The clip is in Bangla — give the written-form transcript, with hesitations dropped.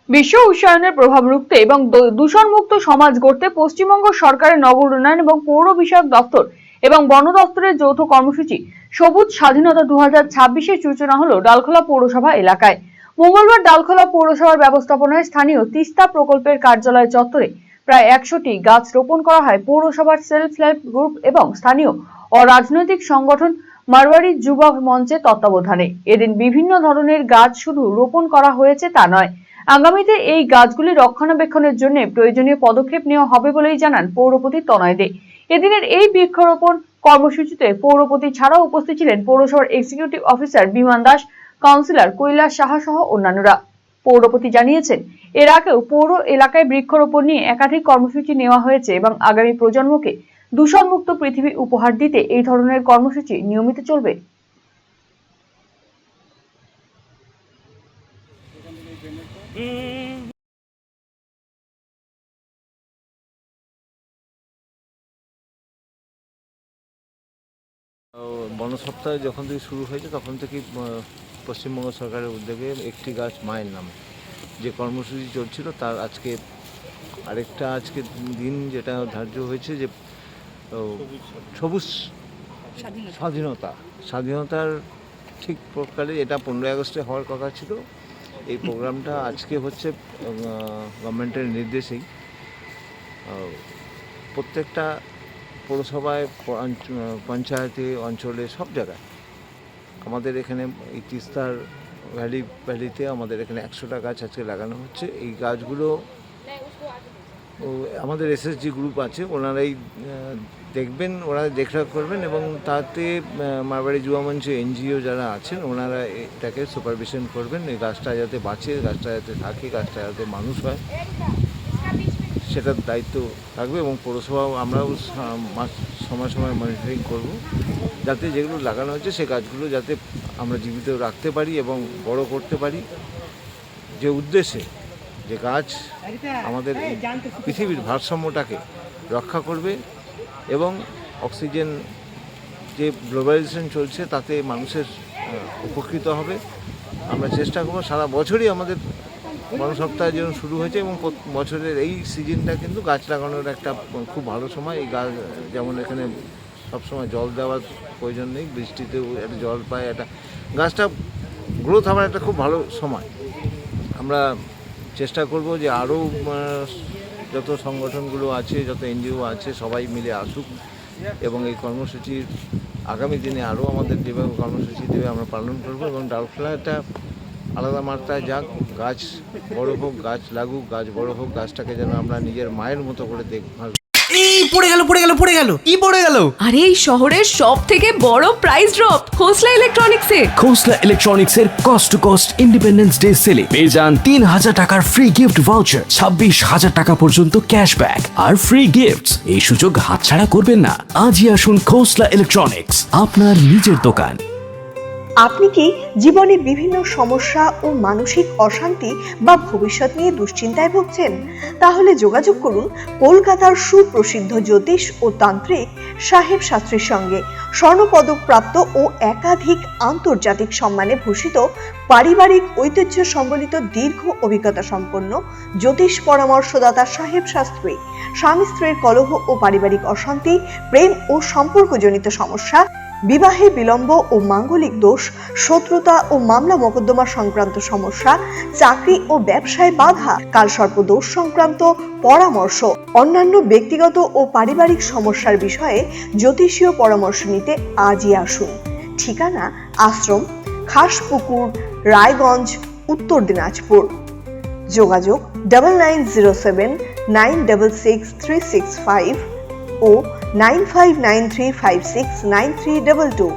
বিশ্ব উষ্ণায়নের প্রভাব রুখতে এবং দূষণমুক্ত সমাজ গড়তে পশ্চিমবঙ্গ সরকারের নগর উন্নয়ন এবং পৌর বিষয়ক দপ্তর এবং বন দপ্তরের যৌথ কর্মসূচি সবুজ স্বাধীনতা 2026-এর সূচনা হলো ডালখোলা পৌরসভা এলাকায়। মঙ্গলবার ডালখোলা পৌরসভার ব্যবস্থাপনায় স্থানীয় তিস্তা প্রকল্পের কার্যালয় চত্বরে প্রায় 100টি গাছ রোপণ করা হয় পৌরসভার সেলফ হেল্প গ্রুপ এবং স্থানীয় অরাজনৈতিক সংগঠন মারওয়াড়ি যুব মঞ্চের তত্ত্বাবধানে। এদিন বিভিন্ন ধরনের গাছ শুধু রোপণ করা হয়েছে তা নয়, আগামীতে এই গাছগুলি রক্ষণাবেক্ষণের জন্য প্রয়োজনীয় পদক্ষেপ নেওয়া হবে বলেই জানান পৌরপতি তনয় দে। এদিনের এই বৃক্ষরোপণ কর্মসূচিতে পৌরপতি ছাড়াও উপস্থিত ছিলেন পৌরসভার এক্সিকিউটিভ অফিসার বিমান দাস, কাউন্সিলর কৈলাস সাহা সহ অন্যান্যরা। পৌরপতি জানিয়েছেন, এর আগেও পৌর এলাকায় বৃক্ষরোপণ নিয়ে একাধিক কর্মসূচি নেওয়া হয়েছে এবং আগামী প্রজন্মকে দূষণমুক্ত পৃথিবী উপহার দিতে এই ধরনের কর্মসূচি নিয়মিত চলবে। বন সপ্তাহ যখন থেকে শুরু হয়েছে তখন থেকে পশ্চিমবঙ্গ সরকারের উদ্যোগে একটি গাছ মায়ের নামে যে কর্মসূচি চলছিল তার আজকে দিন যেটা ধার্য হয়েছে যে সবুজ স্বাধীনতার ঠিক প্রকারে এটা 15ই আগস্টে হওয়ার কথা ছিল। এই প্রোগ্রামটা আজকে হচ্ছে গভর্নমেন্টের নির্দেশেই প্রত্যেকটা পৌরসভায়, পঞ্চায়েতে, অঞ্চলে সব জায়গায় আমাদের এখানে এই তিস্তার ভ্যালিতে আমাদের এখানে 100টা গাছ আজকে লাগানো হচ্ছে। এই গাছগুলো আমাদের এসএসজি গ্রুপ আছে, ওনারাই দেখবেন, ওনারা দেখরেখ করবেন এবং তাতে মারওয়াড়ি যুব মঞ্চ এনজিও যারা আছেন ওনারা এটাকে সুপারভিশন করবেন। এই গাছটা যাতে বাঁচে, গাছটা যাতে থাকে, গাছটা যাতে মানুষ হয় সেটার দায়িত্ব থাকবে এবং পৌরসভাও আমরাও সময় সময় মনিটরিং করব যাতে যেগুলো লাগানো হচ্ছে সে গাছগুলো যাতে আমরা জীবিত রাখতে পারি এবং বড় করতে পারি, যে উদ্দেশ্যে যে গাছ আমাদের পৃথিবীর ভারসাম্যটাকে রক্ষা করবে এবং অক্সিজেন যে গ্লোবালাইজেশন চলছে তাতে মানুষের উপকৃত হবে। আমরা চেষ্টা করব সারা বছরই আমাদের বন সপ্তাহ যেমন শুরু হয়েছে এবং বছরের এই সিজনটা কিন্তু গাছ লাগানোর একটা খুব ভালো সময়। এই গাছ যেমন এখানে সবসময় জল দেওয়ার প্রয়োজন নেই, বৃষ্টিতেও একটা জল পায়, একটা গাছটা গ্রোথ হওয়ার একটা খুব ভালো সময়। আমরা চেষ্টা করব যে আরও যত সংগঠনগুলো আছে, যত এনজিও আছে সবাই মিলে আসুক এবং এই কর্মসূচির আগামী দিনে আরও আমাদের যেভাবে কর্মসূচি দেবে আমরা পালন করব এবং ডালখোলাটা আলাদা মাত্রায় যাক, গাছ বড় হোক, গাছ লাগুক, গাছ বড় হোক, গাছটাকে যেন আমরা নিজের মায়ের মতো করে দেখভাল। এই পড়ে গেল কি পড়ে গেল? আরে এই শহরের সব থেকে বড় প্রাইস ড্রপ খোসলা ইলেকট্রনিক্সে। খোসলা ইলেকট্রনিক্সের cost to cost independence day সেলে পেয়ে যান 3000 টাকার ফ্রি গিফট ভাউচার, 26,000 টাকা পর্যন্ত ক্যাশব্যাক আর ফ্রি গিফটস। এই সুযোগ হাতছাড়া করবেন না। আজই আসুন খোসলা ইলেকট্রনিক্স, আপনার নিজের দোকান। আপনি কি জীবনে বিভিন্ন সমস্যা ও মানসিক অশান্তি বা ভবিষ্যৎ নিয়ে দুশ্চিন্তায় ভুগছেন? তাহলে যোগাযোগ করুন কলকাতার সুপ্রসিদ্ধ জ্যোতিষ ও তান্ত্রিক সাহেব শাস্ত্রীর সঙ্গে। স্বর্ণপদক প্রাপ্ত ও একাধিক আন্তর্জাতিক সম্মানে ভূষিত, পারিবারিক ঐতিহ্য সম্বলিত দীর্ঘ অভিজ্ঞতা সম্পন্ন জ্যোতিষ পরামর্শদাতা সাহেব শাস্ত্রী। স্বামী স্ত্রীর কলহ ও পারিবারিক অশান্তি, প্রেম ও সম্পর্কজনিত সমস্যা, বিবাহে বিলম্ব ও মাঙ্গলিক দোষ, শত্রুতা ও মামলা মোকদ্দমা সংক্রান্ত সমস্যা, চাকরি ও ব্যবসায় বাধা, কালসর্প দোষ সংক্রান্ত পরামর্শ, অন্যান্য ব্যক্তিগত ও পারিবারিক সমস্যার বিষয়ে জ্যোতিষীয় পরামর্শ নিতে আজই আসুন। ঠিকানা আশ্রম, খাসপুকুর, রায়গঞ্জ, উত্তর দিনাজপুর। যোগাযোগ 9907966365 ও 9593569322।